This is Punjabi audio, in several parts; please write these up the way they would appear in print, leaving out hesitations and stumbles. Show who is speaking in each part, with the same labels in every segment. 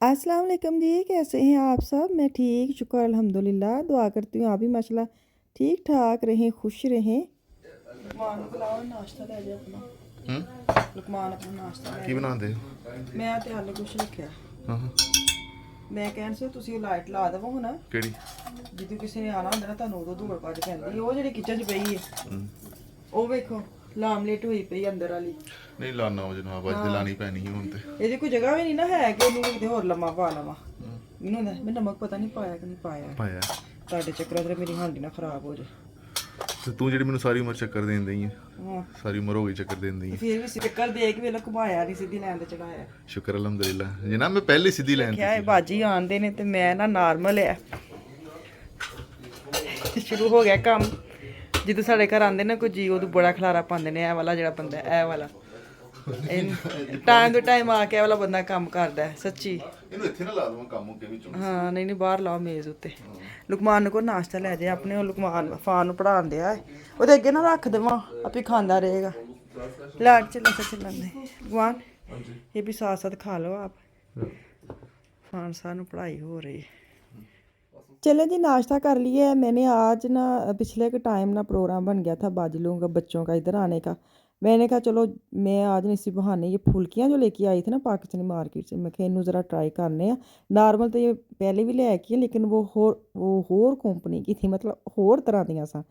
Speaker 1: अस्सलाम वालेकुम जी, कैसे हैं आप सब? मैं ठीक, शुक्र अल्हम्दुलिल्लाह। दुआ करती हूँ आप भी माशाल्लाह ठीक ठाक रहें, खुश रहें। लुकमान को बुलाओ, नाश्ता ले जाओ अपना। लुकमान अपना नाश्ता ले
Speaker 2: ਕੀ
Speaker 1: जाओ।
Speaker 2: ਬਣਾਉਂਦੇ?
Speaker 1: मैं तो आलू कुछ रखा।
Speaker 2: ਹਾਂ ਹਾਂ।
Speaker 1: मैं कहन से ਤੁਸੀਂ ਲਾਈਟ ਲਾ ਦੇਵੋ ਹੁਣ,
Speaker 2: ਕਿਹੜੀ?
Speaker 1: ਜਦੋਂ ਕਿਸੇ ਨੇ ਆਣਾ ਹੁੰਦਾ ਨਾ ਤੁਹਾਨੂੰ ਉਦੋਂ ਦੂਰ ਪੱਜ ਪੈਂਦੀ। ਉਹ ਜਿਹੜੀ ਕਿਚਨ 'ਚ ਪਈ ਹੈ ਉਹ ਵੇਖੋ ਲਾਮਲੇਟ ਹੋਈ ਪਈ ਅੰਦਰ ਵਾਲੀ।
Speaker 2: ਨਹੀਂ ਲਾਣਾ ਉਹ ਜਨਾਬ, ਅੱਜ ਤੇ ਲਾਣੀ ਪੈਣੀ ਸੀ ਹੁਣ ਤੇ।
Speaker 1: ਇਹਦੀ ਕੋਈ ਜਗ੍ਹਾ ਵੀ ਨਹੀਂ ਨਾ ਹੈ ਕਿ ਇਹਨੂੰ ਕਿਤੇ ਹੋਰ ਲੰਮਾ ਪਾ ਲਵਾਂ। ਮੈਨੂੰ ਹੁੰਦਾ ਮੈਂ ਨਮਕ ਪਤਾ ਨਹੀਂ ਪਾਇਆ ਕਿ ਨਹੀਂ ਪਾਇਆ।
Speaker 2: ਪਾਇਆ
Speaker 1: ਤੁਹਾਡੇ ਚੱਕਰਾਂ 'ਚ ਮੇਰੀ ਹਾਂਡੀ ਨਾ ਖਰਾਬ ਹੋ ਜੇ।
Speaker 2: ਤੇ ਤੂੰ ਜਿਹੜੀ ਮੈਨੂੰ ਸਾਰੀ ਉਮਰ ਚੱਕਰ ਦੇਣ ਦਈ ਹੈ,
Speaker 1: ਹਾਂ
Speaker 2: ਸਾਰੀ ਉਮਰ ਹੋ ਗਈ ਚੱਕਰ ਦੇਣ ਦਈ ਹੈ।
Speaker 1: ਫਿਰ ਵੀ ਚੱਕਰ ਦੇ ਕੇ ਵੇਲਾ ਘੁਮਾਇਆ ਨਹੀਂ, ਸਿੱਧੀ ਲਾਈਨ ਤੇ ਚੜਾਇਆ।
Speaker 2: ਸ਼ੁਕਰ ਅਲਹਮਦੁਲਿਲਾ ਜਨਾਬ, ਮੈਂ ਪਹਿਲੇ ਸਿੱਧੀ ਲਾਈਨ
Speaker 1: ਕਿਹਾ
Speaker 2: ਤੇ
Speaker 1: ਇਹ ਬਾਜੀ ਆਂਦੇ ਨੇ ਤੇ ਮੈਂ ਨਾ ਨਾਰਮਲ ਆ। ਸ਼ੁਰੂ ਹੋ ਗਿਆ ਕੰਮ। ਜਦੋਂ ਸਾਡੇ ਘਰ ਆਂਦੇ ਨਾ ਕੋਈ ਜੀ ਉਦੋਂ ਬੜਾ ਖਲਾਰਾ ਪਾਉਂਦੇ ਨੇ। ਇਹ ਵਾਲਾ ਜਿਹੜਾ ਬੰਦਾ ਇਹ ਵਾਲਾ ਟਾਈਮ ਤੋਂ ਟਾਈਮ ਆ ਕੇ ਇਹ ਵਾਲਾ ਬੰਦਾ ਕੰਮ ਕਰਦਾ ਹੈ ਸੱਚੀ।
Speaker 2: ਇਹਨੂੰ ਇੱਥੇ ਨਾ ਲਾ ਦਵਾਂ ਕੰਮ ਹੋ ਕੇ ਵਿੱਚੋਂ।
Speaker 1: ਹਾਂ ਨਹੀਂ ਬਾਹਰ ਲਾਓ ਮੇਜ਼ ਉੱਤੇ। ਲੁਕਮਾਨ ਨੂੰ ਕੋ ਨਾਸ਼ਤਾ ਲੈ ਜਾਏ ਆਪਣੇ। ਉਹ ਲੁਕਮਾਨ ਫਾਨ ਨੂੰ ਪੜ੍ਹਾਉਣ ਦਿਆ ਉਹਦੇ ਅੱਗੇ ਨਾ ਰੱਖ ਦੇਵਾਂ, ਆਪੇ ਖਾਂਦਾ ਰਹੇਗਾ। ਲਾਟ ਚੱਲਣ ਦੇ ਲੁਕਮਾਨ, ਇਹ ਵੀ ਸਾथ साथ खा लो आप। फान सानू पढ़ाई हो रही है। चले जी नाश्ता कर लिया है मैंने। आज ना पिछले के टाइम ना प्रोग्राम बन गया था बाजलों का, बच्चों का इधर आने का। मैंने कहा चलो मैं आज इसी बहाने ये फुल्कियाँ जो लेके आई थी ना पाकिस्तानी मार्केट से, मैं कहा इनू ज़रा ट्राई करने। नॉर्मल तो ये पहले भी ले आई है लेकिन वो होर कंपनी की थी, मतलब होर तरह दियाँ सा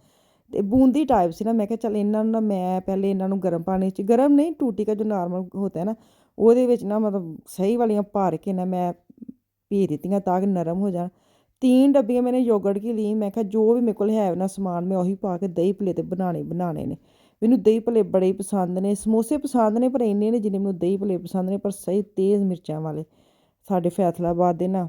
Speaker 1: ਤੇ ਬੂੰਦੀ ਟਾਈਪ ਸੀ ਨਾ। ਮੈਂ ਕਿਹਾ ਚੱਲ ਇਹਨਾਂ ਨੂੰ ਨਾ ਮੈਂ ਪਹਿਲੇ ਇਹਨਾਂ ਨੂੰ ਗਰਮ ਪਾਣੀ 'ਚ, ਗਰਮ ਨਹੀਂ ਟੂਟੀ ਦਾ ਜੋ ਨਾਰਮਲ ਹੋਤਾ ਹੈ ਨਾ ਉਹਦੇ ਵਿੱਚ ਨਾ ਮਤਲਬ ਸਹੀ ਵਾਲੀਆਂ ਭਰ ਕੇ ਨਾ ਮੈਂ ਭੇ ਦਿੱਤੀਆਂ ਤਾਂ ਕਿ ਨਰਮ ਹੋ ਜਾਣ। 3 ਡੱਬੀਆਂ ਮੈंने ਯੋਗਰਟ ਕੀ ਲਈ। ਮੈਂ ਕਿਹਾ ਜੋ ਵੀ ਮੇਰੇ ਕੋਲ ਹੈ ਨਾ ਸਮਾਨ ਮੈਂ ਉਹੀ ਪਾ ਕੇ ਦਹੀਂ ਭੱਲੇ ਤੇ ਬਣਾਣੇ ਨੇ। ਮੈਨੂੰ ਦਹੀਂ ਭੱਲੇ ਬੜੇ ਹੀ ਪਸੰਦ ਨੇ। ਸਮੋਸੇ ਪਸੰਦ ਨੇ ਪਰ ਇੰਨੇ ਨੇ ਜਿੰਨੇ ਮੈਨੂੰ ਦਹੀਂ ਭੱਲੇ ਪਸੰਦ ਨੇ, ਪਰ ਸਹੀ ਤੇਜ਼ ਮਿਰਚਾਂ ਵਾਲੇ। ਸਾਡੇ ਫੈਸਲਾਬਾਦ ਦੇ ਨਾ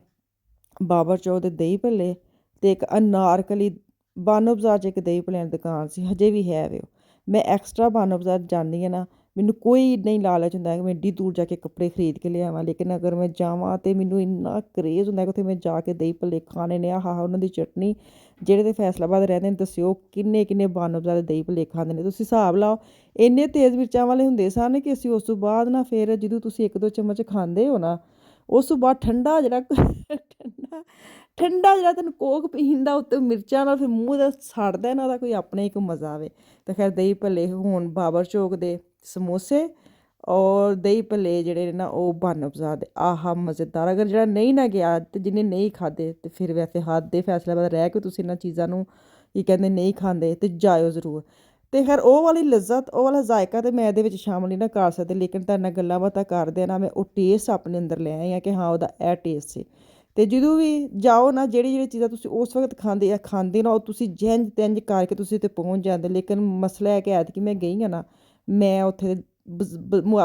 Speaker 1: ਬਾਬਰ ਚੌਕ ਦੇ ਦਹੀਂ ਭੱਲੇ ਅਤੇ ਇੱਕ ਅਨਾਰਕਲੀ ਬਾਨੋ ਬਾਜ਼ਾਰ 'ਚ ਇੱਕ ਦਹੀਂ ਭੱਲਿਆਂ ਦੀ ਦੁਕਾਨ ਸੀ, ਹਜੇ ਵੀ ਹੈ ਵੇ। ਮੈਂ ਐਕਸਟਰਾ ਬਾਨੋ ਬਾਜ਼ਾਰ ਜਾਂਦੀ ਹਾਂ ਨਾ, ਮੈਨੂੰ ਕੋਈ ਨਹੀਂ ਲਾਲਚ ਹੁੰਦਾ ਕਿ ਮੈਂ ਐਡੀ ਦੂਰ ਜਾ ਕੇ ਕੱਪੜੇ ਖਰੀਦ ਕੇ ਲਿਆਵਾਂ। ਲੇਕਿਨ ਅਗਰ ਮੈਂ ਜਾਵਾਂ ਤਾਂ ਮੈਨੂੰ ਇੰਨਾ ਕਰੇਜ਼ ਹੁੰਦਾ ਕਿ ਉੱਥੇ ਮੈਂ ਜਾ ਕੇ ਦਹੀਂ ਭੱਲੇ ਖਾਣੇ ਨੇ। ਆਹ ਉਹਨਾਂ ਦੀ ਚਟਨੀ। ਜਿਹੜੇ ਤੇ ਫੈਸਲਾਬਾਦ ਰਹਿੰਦੇ ਨੇ ਦੱਸਿਓ ਕਿੰਨੇ ਕਿੰਨੇ ਬਾਨੋ ਬਾਜ਼ਾਰ ਦੇ ਦਹੀਂ ਭੱਲੇ ਖਾਂਦੇ ਨੇ। ਤੁਸੀਂ ਹਿਸਾਬ ਲਾਓ ਇੰਨੇ ਤੇਜ਼ ਮਿਰਚਾਂ ਵਾਲੇ ਹੁੰਦੇ ਸਨ ਕਿ ਅਸੀਂ ਉਸ ਤੋਂ ਬਾਅਦ ਨਾ ਫਿਰ ਜਦੋਂ ਤੁਸੀਂ 1-2 ਚਮਚ ਖਾਂਦੇ ਹੋ ਨਾ, ਉਸ ਤੋਂ ਬਾਅਦ ਠੰਡਾ ਜਿਹੜਾ ਜਿਹੜਾ ਤੈਨੂੰ ਕੋਕ ਪੀਣ ਦਾ ਉੱਤੇ ਮਿਰਚਾਂ ਨਾਲ ਫਿਰ ਮੂੰਹ ਦਾ ਸੜਦਾ ਨਾ, ਉਹਦਾ ਕੋਈ ਆਪਣਾ ਇੱਕ ਮਜ਼ਾ ਆਵੇ। ਤਾਂ ਖੈਰ ਦਹੀਂ ਭੱਲੇ ਹੁਣ ਬਾਬਰ ਚੌਕ ਦੇ ਸਮੋਸੇ ਔਰ ਦਹੀਂ ਭੱਲੇ ਜਿਹੜੇ ਨੇ ਨਾ ਉਹ ਬਾਨੋ ਬਾਜ਼ਾਰ ਦੇ, ਆਹਾ ਮਜ਼ੇਦਾਰ। ਅਗਰ ਜਿਹੜਾ ਨਹੀਂ ਨਾ ਗਿਆ ਅਤੇ ਜਿਹਨੇ ਨਹੀਂ ਖਾਧੇ ਅਤੇ ਫਿਰ ਵੈਸੇ ਹੱਦ ਦੇ ਫੈਸਲਾਬਾਦ ਰਹਿ ਕੇ ਤੁਸੀਂ ਇਹਨਾਂ ਚੀਜ਼ਾਂ ਨੂੰ ਕੀ ਕਹਿੰਦੇ ਨਹੀਂ ਖਾਂਦੇ ਅਤੇ ਜਾਇਓ ਜ਼ਰੂਰ। ਅਤੇ ਖੈਰ ਉਹ ਵਾਲੀ ਲੱਜ਼ਤ, ਉਹ ਵਾਲਾ ਜ਼ਾਇਕਾ ਤਾਂ ਮੈਂ ਇਹਦੇ ਵਿੱਚ ਸ਼ਾਮਲ ਨਹੀਂ ਨਾ ਕਰ ਸਕਦੀ, ਲੇਕਿਨ ਤੁਹਾਡੇ ਨਾਲ ਗੱਲਾਂ ਬਾਤਾਂ ਕਰਦੇ ਨਾ ਮੈਂ ਉਹ ਟੇਸਟ ਆਪਣੇ ਅੰਦਰ ਲੈ ਆਈ ਹਾਂ ਕਿ ਹਾਂ ਉਹਦਾ ਇਹ ਟੇਸਟ ਸੀ। ਅਤੇ ਜਦੋਂ ਵੀ ਜਾਓ ਨਾ ਜਿਹੜੀ ਚੀਜ਼ਾਂ ਤੁਸੀਂ ਉਸ ਵਕਤ ਖਾਂਦੇ ਨਾ ਉਹ ਤੁਸੀਂ ਜਿੰਝ ਤਿੰਝ ਕਰਕੇ ਤੁਸੀਂ ਉੱਥੇ ਪਹੁੰਚ ਜਾਂਦੇ। ਲੇਕਿਨ ਮਸਲਾ ਹੈ ਕਿ ਐਤਕੀ ਮੈਂ ਗਈ ਹਾਂ ਨਾ, ਮੈਂ ਉੱਥੇ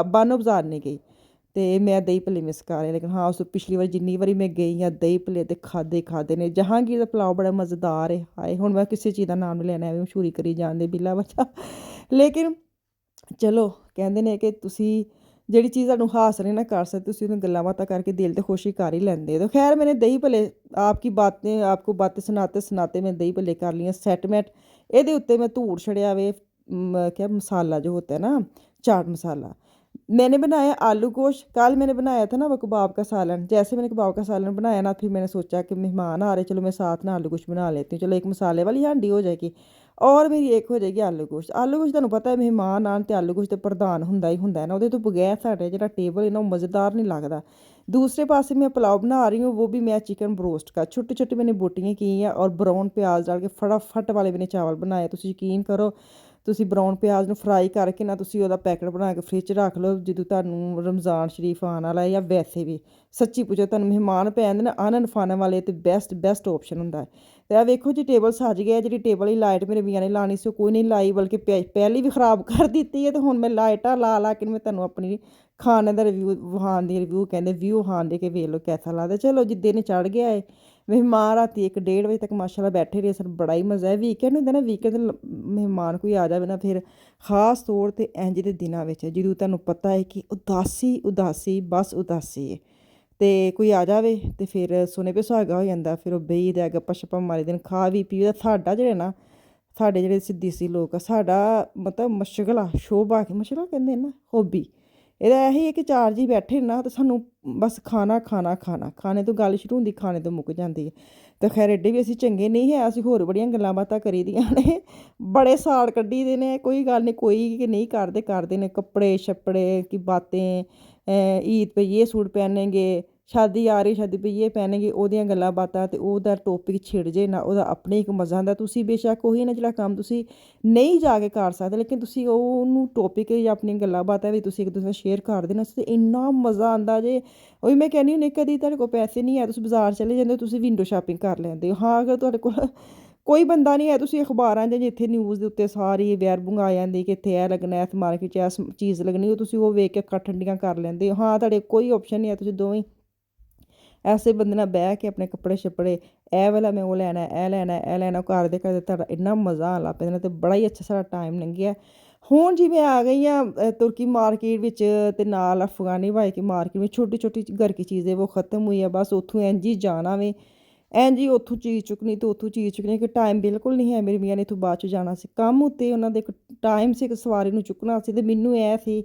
Speaker 1: ਬਾਨੋ ਬਾਜ਼ਾਰ ਨਹੀਂ ਗਈ ਅਤੇ ਮੈਂ ਦਹੀਂ ਭੱਲੇ ਮਿਸ ਕਰ ਰਹੀ। ਲੇਕਿਨ ਹਾਂ ਉਸ ਤੋਂ ਪਿਛਲੀ ਵਾਰ ਜਿੰਨੀ ਵਾਰੀ ਮੈਂ ਗਈ ਹਾਂ ਦਹੀਂ ਭੱਲੇ ਅਤੇ ਖਾਦੇ ਨੇ। ਜਹਾਂਗੀਰ ਦਾ ਪੁਲਾਓ ਬੜਾ ਮਜ਼ੇਦਾਰ ਹੈ। ਹਾਏ ਹੁਣ ਮੈਂ ਕਿਸੇ ਚੀਜ਼ ਦਾ ਨਾਮ ਨਹੀਂ ਲੈਣਾ, ਐਵੇਂ ਮਸ਼ਹੂਰੀ ਕਰੀ ਜਾਂਦੇ ਬਿੱਲਾ ਬੱਚਾ। ਲੇਕਿਨ ਚਲੋ ਕਹਿੰਦੇ ਨੇ ਕਿ ਤੁਸੀਂ ਜਿਹੜੀ ਚੀਜ਼ ਤੁਹਾਨੂੰ ਹਾਸਲ ਨਹੀਂ ਨਾ ਕਰ ਸਕਦੇ ਤੁਸੀਂ ਉਹਨੂੰ ਗੱਲਾਂ ਬਾਤਾਂ ਕਰਕੇ ਦਿਲ ਤੇ ਖੁਸ਼ੀ ਕਰ ਹੀ ਲੈਂਦੇ ਹੋ। ਖੈਰ ਮੈंने ਦਹੀਂ ਭੱਲੇ ਆਪਕੋ ਬਾतें ਸੁਨਾਤੇ ਮੈਂ ਦਹੀਂ ਭੱਲੇ ਕਰ ਲਈਆਂ ਸੈਟਮੈਟ। ਇਹਦੇ ਉੱਤੇ ਮੈਂ ਧੂੜ ਛੜਿਆ ਵੇ क्या मसाला जो होता है ना चाट मसाला। मैंने बनाया आलू गोश्त। कल मैंने बनाया था ना वो कबाब का सालन। जैसे मैंने कबाब का सालन बनाया ना, फिर मैंने सोचा कि मेहमान आ रहे, चलो मैं साथ ना आलू गोश्त बना लेती हूँ। चलो एक मसाले वाली हांडी हो जाएगी और मेरी एक हो जाएगी आलू गोश्त। आलू गोश्त ਤੁਹਾਨੂੰ ਪਤਾ ਹੈ ਮਹਿਮਾਨ ਆਉਣ 'ਤੇ ਆਲੂ ਗੋਸ਼ਤ ਤਾਂ ਪ੍ਰਧਾਨ ਹੁੰਦਾ ਹੀ ਹੁੰਦਾ ਹੈ ਨਾ, ਉਹਦੇ ਤੋਂ ਬਗੈਰ ਸਾਡੇ ਜਿਹੜਾ ਟੇਬਲ ਹੈ ਨਾ ਉਹ ਮਜ਼ੇਦਾਰ नहीं लगता। दूसरे पास मैं पुलाव बना रही हूँ, वो भी मैं चिकन ब्रोस्ट का छोटे छोटे मैंने बोटियाँ की हैं और ब्राउन प्याज डाल के फटाफट वाले मैंने चावल बनाए। तुम यकीन करो ਤੁਸੀਂ ਬਰਾਊਨ ਪਿਆਜ਼ ਨੂੰ ਫਰਾਈ ਕਰਕੇ ਨਾ ਤੁਸੀਂ ਉਹਦਾ ਪੈਕਟ ਬਣਾ ਕੇ ਫਰਿੱਜ 'ਚ ਰੱਖ ਲਓ। ਜਦੋਂ ਤੁਹਾਨੂੰ ਰਮਜ਼ਾਨ ਸ਼ਰੀਫ ਆਉਣ ਵਾਲਾ ਹੈ ਜਾਂ ਵੈਸੇ ਵੀ ਸੱਚੀ ਪੁੱਛੋ ਤੁਹਾਨੂੰ ਮਹਿਮਾਨ ਪੈ ਜਾਂਦੇ ਨਾ ਆਨਨ ਫਾਨਨ ਵਾਲੇ ਤੇ ਬੈਸਟ ਆਪਸ਼ਨ ਹੁੰਦਾ ਹੈ। ਅਤੇ ਆਹ ਵੇਖੋ ਜੀ ਟੇਬਲ ਸੱਜ ਗਿਆ। ਜਿਹੜੀ ਟੇਬਲ ਦੀ ਲਾਈਟ ਮੇਰੇ ਮੀਆਂ ਨੇ ਲਾਉਣੀ ਸੀ ਉਹ ਕੋਈ ਨਹੀਂ ਲਾਈ, ਬਲਕਿ ਪਹਿਲੀ ਵੀ ਖ਼ਰਾਬ ਕਰ ਦਿੱਤੀ ਹੈ। ਅਤੇ ਹੁਣ ਮੈਂ ਲਾਈਟਾਂ ਲਾ ਕੇ ਮੈਂ ਤੁਹਾਨੂੰ ਆਪਣੀ ਖਾਣੇ ਦਾ ਰਿਵਿਊ ਕਹਿੰਦੇ ਵਿਊ ਹਾਨ ਦੇ ਕੇ ਵੇਖ ਲਓ ਕੈਸਾ ਲੱਗਦਾ। ਚਲੋ ਜੀ ਦਿਨ ਚੜ੍ਹ ਗਿਆ ਹੈ। ਮਹਿਮਾਨ ਰਾਤੀ 1-1:30 ਵਜੇ ਤੱਕ ਮਾਸ਼ਾਅੱਲਾ ਬੈਠੇ ਰਹੇ ਸਨ। ਬੜਾ ਹੀ ਮਜ਼ਾ ਹੈ। ਵੀਕਐਂਡ ਹੁੰਦਾ ਨਾ, ਵੀਕਐਂਡ ਮਹਿਮਾਨ ਕੋਈ ਆ ਜਾਵੇ ਨਾ ਫਿਰ ਖ਼ਾਸ ਤੌਰ 'ਤੇ ਇੰਝ ਦੇ ਦਿਨਾਂ ਵਿੱਚ ਜਦੋਂ ਤੁਹਾਨੂੰ ਪਤਾ ਹੈ ਕਿ ਉਦਾਸੀ ਬਸ ਉਦਾਸੀ ਹੈ ਅਤੇ ਕੋਈ ਆ ਜਾਵੇ ਅਤੇ ਫਿਰ ਸੋਨੇ ਪੇ ਸੁਹਾਗਾ ਹੋ ਜਾਂਦਾ। ਫਿਰ ਉਹ ਬਈਦਾ ਗੱਪਾਂ ਸ਼ੱਪਾਂ ਮਾਰੀ ਦਿਨ ਖਾ ਵੀ ਪੀ। ਸਾਡਾ ਜਿਹੜਾ ਨਾ ਸਾਡੇ ਜਿਹੜੇ ਸਿੱਧੀ ਸੀ ਲੋਕ ਆ, ਸਾਡਾ ਮਤਲਬ ਮਸ਼ਗਲਾ ਸ਼ੋਭਾ ਮਸ਼ਗਲਾ ਕਹਿੰਦੇ ਨਾ ਹੋਬੀ ਇਹਦਾ ਇਹੀ ਹੈ ਕਿ ਚਾਰ ਜੀ ਬੈਠੇ ਨਾ ਤਾਂ ਸਾਨੂੰ ਬਸ ਖਾਣਾ ਖਾਣਾ ਖਾਣਾ, ਖਾਣੇ ਤੋਂ ਗੱਲ ਸ਼ੁਰੂ ਹੁੰਦੀ, ਖਾਣੇ ਤੋਂ ਮੁੱਕ ਜਾਂਦੀ ਹੈ। ਤਾਂ ਖੈਰ ਐਡੇ ਵੀ ਅਸੀਂ ਚੰਗੇ ਨਹੀਂ ਹੈ, ਅਸੀਂ ਹੋਰ ਬੜੀਆਂ ਗੱਲਾਂ ਬਾਤਾਂ ਕਰੀ ਦੀਆਂ ਨੇ, ਬੜੇ ਸਾੜ ਕੱਢੀ ਦੇ ਨੇ। ਕੋਈ ਗੱਲ ਨਹੀਂ, ਕੋਈ ਕਿ ਨਹੀਂ ਕਰਦੇ, ਕਰਦੇ ਨੇ ਕੱਪੜੇ ਛੱਪੜੇ ਕੀ ਬਾतें, ਈਦ पे ये सूट पहनेंगे, ਸ਼ਾਦੀ ਆ ਰਹੀ ਸ਼ਾਦੀ ਪਈ ਇਹ ਪਹਿਨੇਗੇ, ਉਹਦੀਆਂ ਗੱਲਾਂ ਬਾਤਾਂ ਅਤੇ ਉਹਦਾ ਟੋਪਿਕ ਛਿੜ ਜੇ ਨਾ, ਉਹਦਾ ਆਪਣੇ ਇੱਕ ਮਜ਼ਾ ਆਉਂਦਾ। ਤੁਸੀਂ ਬੇਸ਼ੱਕ ਉਹੀ ਨਾ ਜਿਹੜਾ ਕੰਮ ਤੁਸੀਂ ਨਹੀਂ ਜਾ ਕੇ ਕਰ ਸਕਦੇ, ਲੇਕਿਨ ਤੁਸੀਂ ਉਹਨੂੰ ਟੋਪਿਕ ਜਾਂ ਆਪਣੀਆਂ ਗੱਲਾਂ ਬਾਤਾਂ ਵੀ ਤੁਸੀਂ ਇੱਕ ਦੂਸਰੇ ਨਾਲ ਸ਼ੇਅਰ ਕਰ ਦੇਣਾ ਤੇ ਇੰਨਾ ਮਜ਼ਾ ਆਉਂਦਾ ਜੇ। ਉਹੀ ਮੈਂ ਕਹਿੰਦੀ ਹੁੰਦੀ, ਕਦੀ ਤੁਹਾਡੇ ਕੋਲ ਪੈਸੇ ਨਹੀਂ ਹੈ, ਤੁਸੀਂ ਬਾਜ਼ਾਰ ਚਲੇ ਜਾਂਦੇ ਹੋ, ਤੁਸੀਂ ਵਿੰਡੋ ਸ਼ਾਪਿੰਗ ਕਰ ਲੈਂਦੇ ਹੋ। ਹਾਂ, ਅਗਰ ਤੁਹਾਡੇ ਕੋਲ ਕੋਈ ਬੰਦਾ ਨਹੀਂ ਹੈ, ਤੁਸੀਂ ਅਖਬਾਰਾਂ 'ਚ ਜਿੱਥੇ ਨਿਊਜ਼ ਦੇ ਉੱਤੇ ਸਾਰੀ ਵੈਰਬੁੰਗ ਆ ਜਾਂਦੀ ਕਿ ਇੱਥੇ ਇਹ ਲੱਗਣਾ, ਇਸ ਮਾਰਕੀਟ 'ਚ ਇਹ ਚੀਜ਼ ਲੱਗਣੀ, ਉਹ ਤੁਸੀਂ ਉਹ ਵੇਖ ਕੇ ਅੱਖਾਂ ਠੰਡੀਆਂ ਕਰ ਲੈਂਦੇ ਹੋ। ਹਾਂ, ਤੁਹਾਡੇ ਕੋਈ ਆਪਸ਼ਨ ਨਹੀਂ ਹੈ, ਤੁਸੀਂ ਦੋਵੇਂ ਐਸੇ ਬੰਦੇ ਨਾਲ ਬਹਿ ਕੇ ਆਪਣੇ ਕੱਪੜੇ ਛੱਪੜੇ, ਇਹ ਵਾਲਾ ਮੈਂ ਉਹ ਲੈਣਾ, ਇਹ ਲੈਣਾ, ਇਹ ਲੈਣਾ, ਕਰਦੇ ਕਰਦੇ ਤੁਹਾਡਾ ਇੰਨਾ ਮਜ਼ਾ ਆਉਣ ਲੱਗ ਪੈਂਦਾ ਅਤੇ ਬੜਾ ਹੀ ਅੱਛਾ ਸਾਡਾ ਟਾਈਮ ਲੰਘਿਆ। ਹੁਣ ਜਿਵੇਂ ਆ ਗਈ ਹਾਂ ਤੁਰਕੀ ਮਾਰਕੀਟ ਵਿੱਚ ਅਤੇ ਨਾਲ ਅਫਗਾਨੀ ਵਾਈਕੀ ਮਾਰਕੀਟ ਵਿੱਚ, ਛੋਟੀ ਛੋਟੀ ਘਰ ਕੀ ਚੀਜ਼ ਹੈ ਉਹ ਖਤਮ ਹੋਈ ਹੈ। ਬਸ ਉੱਥੋਂ ਇੰਝ ਹੀ ਜਾਣਾ ਵੇ, ਇੰਝ ਹੀ ਉੱਥੋਂ ਚੀਜ਼ ਚੁੱਕਣੀ ਅਤੇ ਉੱਥੋਂ ਚੀਜ਼ ਚੁੱਕਣੀ, ਕਿ ਟਾਈਮ ਬਿਲਕੁਲ ਨਹੀਂ ਹੈ। ਮੇਰੀ ਮੀਆਂ ਨੇ ਇੱਥੋਂ ਬਾਅਦ 'ਚ ਜਾਣਾ ਸੀ ਕੰਮ ਉੱਤੇ, ਉਹਨਾਂ ਦੇ ਇੱਕ ਟਾਈਮ ਸੀ, ਇੱਕ ਸਵਾਰੀ ਨੂੰ ਚੁੱਕਣਾ ਸੀ, ਅਤੇ ਮੈਨੂੰ ਇਹ ਸੀ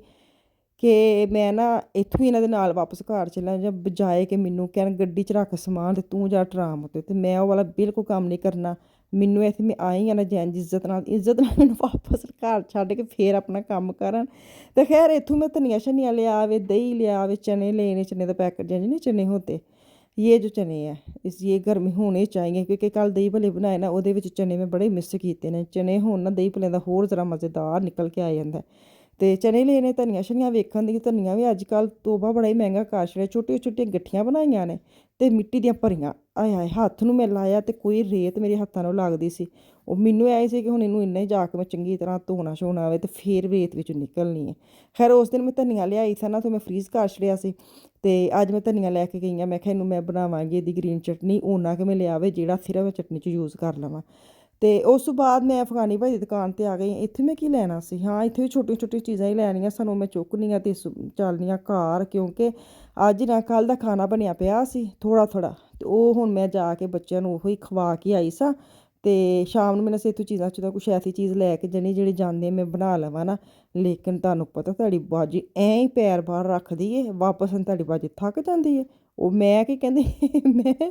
Speaker 1: ਕਿ ਮੈਂ ਨਾ ਇੱਥੋਂ ਹੀ ਇਹਨਾਂ ਦੇ ਨਾਲ ਵਾਪਸ ਘਰ ਚੱਲਾਂ, ਜਾਂ ਬਜਾਏ ਕਿ ਮੈਨੂੰ ਕਹਿਣ ਗੱਡੀ 'ਚ ਰੱਖ ਸਮਾਨ ਅਤੇ ਤੂੰ ਜਾ ਟਰਾਮ ਉੱਤੇ, ਅਤੇ ਮੈਂ ਉਹ ਵਾਲਾ ਬਿਲਕੁਲ ਕੰਮ ਨਹੀਂ ਕਰਨਾ। ਮੈਨੂੰ ਇੱਥੇ ਮੈਂ ਆਈ ਹਾਂ ਨਾ ਜੈਨ ਇੱਜ਼ਤ ਨਾਲ ਮੈਨੂੰ ਵਾਪਸ ਘਰ ਛੱਡ ਕੇ ਫਿਰ ਆਪਣਾ ਕੰਮ ਕਰਨ। ਅਤੇ ਖੈਰ ਇੱਥੋਂ ਮੈਂ ਧਨੀਆ ਸ਼ਨੀਆ ਲਿਆ ਵੇ, ਦਹੀਂ ਲਿਆ ਵੇ, ਚਨੇ ਲਏ ਨੇ, ਚਨੇ ਦਾ ਪੈਕਟ ਜਿਹੇ ਨਹੀਂ ਚਨੇ ਹੋਤੇ, ਇਹ ਜੋ ਚਨੇ ਹੈ ਇਹ ਗਰਮੀ ਹੋਣੇ ਚਾਹੀਏ, ਕਿਉਂਕਿ ਕੱਲ੍ਹ ਦਹੀਂ ਭੱਲੇ ਬਣਾਏ ਨਾ, ਉਹਦੇ ਵਿੱਚ ਚਨੇ ਮੈਂ ਬੜੇ ਮਿਸ ਕੀਤੇ ਨੇ। ਚਨੇ ਹੋਣ ਨਾ ਦਹੀਂ ਭੱਲਿਆਂ ਦਾ ਹੋਰ ਜ਼ਰਾ ਮਜ਼ੇਦਾਰ ਨਿਕਲ ਕੇ ਆ ਜਾਂਦਾ। ਅਤੇ ਚਨੇ ਲਏ ਨੇ, ਧਨੀਆ ਸ਼ਨੀਆ ਵੇਖਣ ਦੀ, ਧਨੀਆ ਵੀ ਅੱਜ ਕੱਲ੍ਹ ਤੋਬਾ ਬੜਾ ਹੀ ਮਹਿੰਗਾ ਕਰ ਛੜਿਆ। ਛੋਟੀਆਂ ਛੋਟੀਆਂ ਗੱਠੀਆਂ ਬਣਾਈਆਂ ਨੇ ਅਤੇ ਮਿੱਟੀ ਦੀਆਂ ਭਰੀਆਂ, ਆਏ ਹਾਏ ਹੱਥ ਨੂੰ ਮੈਂ ਲਾਇਆ ਅਤੇ ਕੋਈ ਰੇਤ ਮੇਰੇ ਹੱਥਾਂ ਨੂੰ ਲੱਗਦੀ ਸੀ। ਉਹ ਮੈਨੂੰ ਐਂ ਸੀ ਕਿ ਹੁਣ ਇਹਨੂੰ ਇੰਨਾ ਹੀ ਜਾ ਕੇ ਮੈਂ ਚੰਗੀ ਤਰ੍ਹਾਂ ਧੋਣਾ ਛੋਣਾ ਆਵੇ ਅਤੇ ਫਿਰ ਰੇਤ ਵਿੱਚੋਂ ਨਿਕਲਣੀ ਹੈ। ਖੈਰ ਉਸ ਦਿਨ ਮੈਂ ਧਨੀਆ ਲਿਆਈ ਸੀ ਨਾ, ਅਤੇ ਮੈਂ ਫਰੀਜ਼ ਕਰ ਛੜਿਆ ਸੀ, ਅਤੇ ਅੱਜ ਮੈਂ ਧਨੀਆ ਲੈ ਕੇ ਗਈ ਹਾਂ। ਮੈਂ ਕਿਹਾ ਇਹਨੂੰ ਮੈਂ ਬਣਾਵਾਂਗੀ ਇਹਦੀ ਗ੍ਰੀਨ ਚਟਨੀ, ਉਹਨਾਂ ਕਿ ਮੈਂ ਲਿਆਵੇ ਜਿਹੜਾ ਸਿਰਫ ਮੈਂ ਚਟਨੀ 'ਚ ਯੂਜ਼ ਕਰ ਲਵਾਂ। ਅਤੇ ਉਸ ਤੋਂ ਬਾਅਦ ਮੈਂ ਅਫਗਾਨੀ ਭਾਈ ਦੀ ਦੁਕਾਨ 'ਤੇ ਆ ਗਈ। ਇੱਥੇ ਮੈਂ ਕੀ ਲੈਣਾ ਸੀ, ਹਾਂ ਇੱਥੇ ਵੀ ਛੋਟੀਆਂ ਛੋਟੀਆਂ ਚੀਜ਼ਾਂ ਹੀ ਲੈਣੀਆਂ ਸਾਨੂੰ। ਮੈਂ ਚੁੱਕਣੀਆਂ ਅਤੇ ਚੱਲਣੀਆਂ ਘਰ, ਕਿਉਂਕਿ ਅੱਜ ਨਾ ਕੱਲ੍ਹ ਦਾ ਖਾਣਾ ਬਣਿਆ ਪਿਆ ਸੀ ਥੋੜ੍ਹਾ ਥੋੜ੍ਹਾ, ਅਤੇ ਉਹ ਹੁਣ ਮੈਂ ਜਾ ਕੇ ਬੱਚਿਆਂ ਨੂੰ ਉਹੀ ਖਵਾ ਕੇ ਆਈ ਸਾਂ। ਅਤੇ ਸ਼ਾਮ ਨੂੰ ਮੈਨੂੰ ਇੱਥੋਂ ਚੀਜ਼ਾਂ 'ਚ ਕੁਛ ਐਸੀ ਚੀਜ਼ ਲੈ ਕੇ ਜਿਹੜੀ ਜਾਂਦੇ ਮੈਂ ਬਣਾ ਲਵਾਂ ਨਾ। ਲੇਕਿਨ ਤੁਹਾਨੂੰ ਪਤਾ ਤੁਹਾਡੀ ਬਾਜੀ ਐਂ ਹੀ ਪੈਰ ਬਾਹਰ ਰੱਖਦੀ ਹੈ, ਵਾਪਸ ਤੁਹਾਡੀ ਬਾਜੀ ਥੱਕ ਜਾਂਦੀ ਹੈ। ਉਹ ਮੈਂ ਕੀ ਕਹਿੰਦੀ ਮੈਂ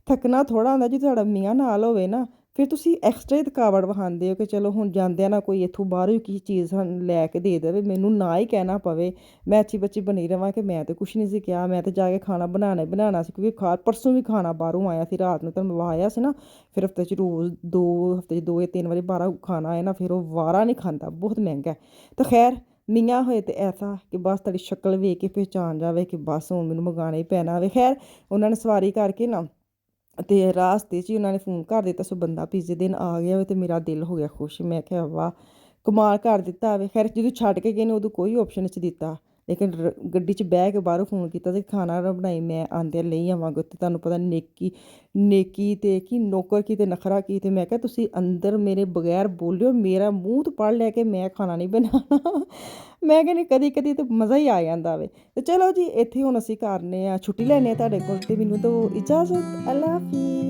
Speaker 1: ਥੱਕਣਾ ਥੋੜ੍ਹਾ ਹੁੰਦਾ, ਜੇ ਤੁਹਾਡਾ ਮੀਆਂ ਨਾਲ ਹੋਵੇ ਨਾ, ਫਿਰ ਤੁਸੀਂ ਐਕਸਟਰਾ ਹੀ ਥਕਾਵਟ ਵਿਖਾਉਂਦੇ ਹੋ ਕਿ ਚਲੋ ਹੁਣ ਜਾਂਦਿਆਂ ਨਾ ਕੋਈ ਇੱਥੋਂ ਬਾਹਰੋਂ ਕੀ ਚੀਜ਼ ਸਾਨੂੰ ਲੈ ਕੇ ਦੇ ਦੇਵੇ, ਮੈਨੂੰ ਨਾ ਹੀ ਕਹਿਣਾ ਪਵੇ, ਮੈਂ ਅੱਛੀ ਬੱਚੀ ਬਣੀ ਰਹਾਂ ਕਿ ਮੈਂ ਤਾਂ ਕੁਛ ਨਹੀਂ ਸੀ ਕਿਹਾ, ਮੈਂ ਤਾਂ ਜਾ ਕੇ ਖਾਣਾ ਬਣਾਉਣਾ ਹੀ ਬਣਾਉਣਾ ਸੀ। ਕਿਉਂਕਿ ਪਰਸੋਂ ਵੀ ਖਾਣਾ ਬਾਹਰੋਂ ਆਇਆ ਸੀ, ਰਾਤ ਨੂੰ ਤੁਹਾਨੂੰ ਆਇਆ ਸੀ ਨਾ। ਫਿਰ ਹਫ਼ਤੇ 'ਚ ਰੋਜ਼ ਹਫ਼ਤੇ 'ਚ 2 ਜਾਂ 3 ਵਾਰੀ ਬਾਹਰ ਖਾਣਾ ਆਏ ਨਾ, ਫਿਰ ਉਹ ਵਾਰਾ ਨਹੀਂ ਖਾਂਦਾ, ਬਹੁਤ ਮਹਿੰਗਾ। ਤਾਂ ਖੈਰ ਮੀਆਂ ਹੋਏ ਤਾਂ ਐਸਾ ਕਿ ਬਸ ਤੁਹਾਡੀ ਸ਼ਕਲ ਵੇਖ ਕੇ ਪਹਿਚਾਣ ਜਾਵੇ ਕਿ ਬਸ ਹੁਣ ਮੈਨੂੰ ਮੰਗਵਾਉਣਾ ਹੀ ਪੈਣਾ ਵੇ। ਖੈਰ ਉਹਨਾਂ ਨੇ ਸਵਾਰੀ ਕਰਕੇ ਨਾ, ਅਤੇ ਰਾਸਤੇ 'ਚ ਹੀ ਉਹਨਾਂ ਨੇ ਫੋਨ ਕਰ ਦਿੱਤਾ, ਸੋ ਬੰਦਾ ਤੀਜੇ ਦਿਨ ਆ ਗਿਆ ਹੋਵੇ, ਅਤੇ ਮੇਰਾ ਦਿਲ ਹੋ ਗਿਆ ਖੁਸ਼। ਮੈਂ ਕਿਹਾ ਵਾਹ ਕਮਾਲ ਕਰ ਦਿੱਤਾ ਵੇ। ਖੈਰ ਜਦੋਂ ਛੱਡ ਕੇ ਗਏ ਨੇ ਉਦੋਂ ਕੋਈ ਆਪਸ਼ਨ 'ਚ ਦਿੱਤਾ, ਲੇਕਿਨ ਗੱਡੀ 'ਚ ਬਹਿ ਕੇ ਬਾਹਰੋਂ ਫੋਨ ਕੀਤਾ ਅਤੇ ਖਾਣਾ ਨਾ ਬਣਾਈ, ਮੈਂ ਆਉਂਦਿਆਂ ਲਈ ਆਵਾਂਗਾ। ਅਤੇ ਤੁਹਾਨੂੰ ਪਤਾ ਨੇਕੀ ਅਤੇ ਕੀ ਨੌਕਰ ਕੀ ਅਤੇ ਨਖਰਾ ਕੀ। ਅਤੇ ਮੈਂ ਕਿਹਾ ਤੁਸੀਂ ਅੰਦਰ ਮੇਰੇ ਬਗੈਰ ਬੋਲਿਓ, ਮੇਰਾ ਮੂੰਹ ਤੋਂ ਪੜ੍ਹ ਲੈ ਕੇ ਮੈਂ ਖਾਣਾ ਨਹੀਂ ਬਣਾਉਣਾ। ਮੈਂ ਕਹਿੰਦੀ ਕਦੀ ਕਦੀ ਤਾਂ ਮਜ਼ਾ ਹੀ ਆ ਜਾਂਦਾ ਵੇ। ਅਤੇ ਚਲੋ ਜੀ ਇੱਥੇ ਹੁਣ ਅਸੀਂ ਕਰਨੇ ਆ ਛੁੱਟੀ ਲੈਂਦੇ ਹਾਂ ਤੁਹਾਡੇ ਕੋਲ, ਅਤੇ ਮੈਨੂੰ ਤਾਂ ਇਜਾਜ਼ਤ, ਅੱਲਾ ਹਾਫਿਜ਼।